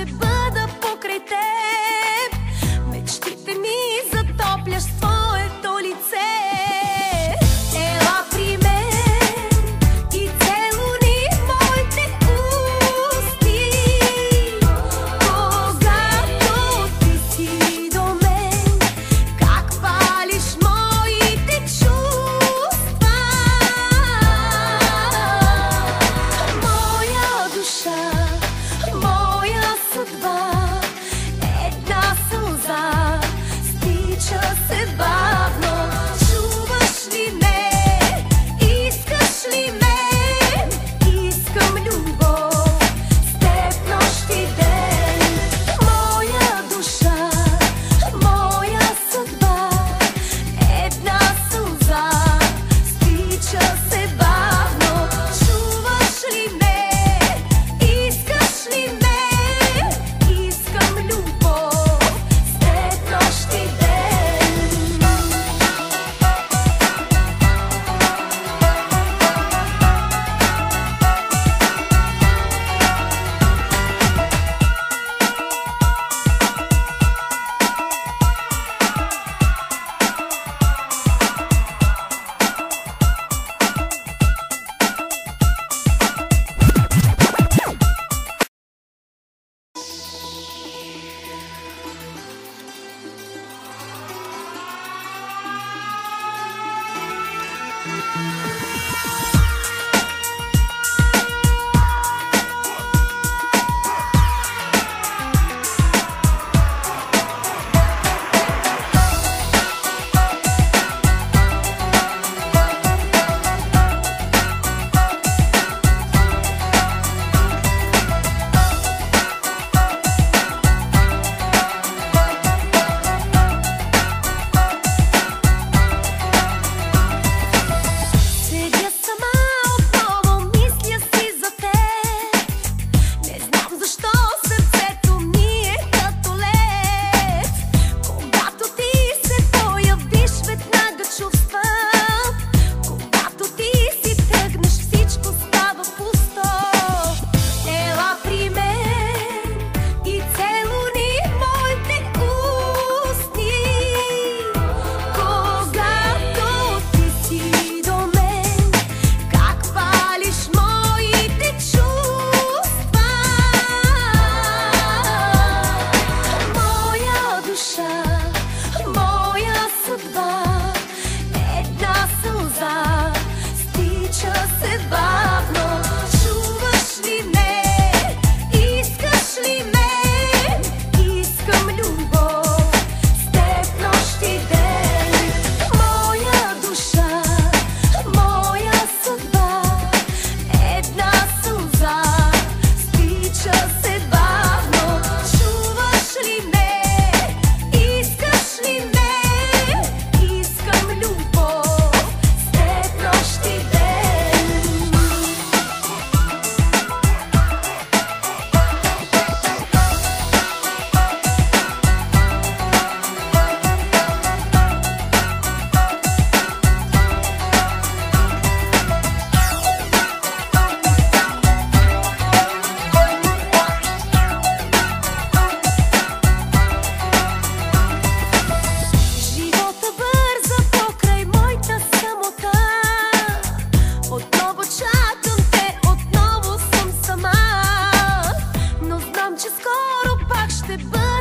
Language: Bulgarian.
ще бъда покрай теб. Мечтите ми затопляш своето лице. Ела при мен и целуни моите усти, когато ти си до мен. Как палиш моите чувства, моя душа, моя съдба. Една сълза стича се бавно. Чуваш ли ме? Искаш ли ме? Искам любов с теб нощ и ден. Моя душа, моя съдба. Една сълза стича се бавно. Чуваш ли ме? Искаш ли ме? Искам любов с теб нощ и ден. Седя сама отново, мисля си за теб. Не знам защо сърцето ми е като лед. Когато ти се появиш, веднага чувствам. Когато ти си тръгнеш, всичко става пусто. Ела при мен и целуни моите устни, когато ти си до мен. Как палиш моите чувства, моя душа, моя съдба. Една сълза стича се бавно. Чуваш ли ме? Искаш ли ме? Искам любов с теб нощ и ден. Моя душа, моя съдба. Една сълза стича се бавно. Чуваш ли ме? Искаш ли ме? Искам любов с теб нощ и ден. Живота бърза покрай моята самота. Отново чакам те, отново съм сама. Но знам, че скоро пак ще бъда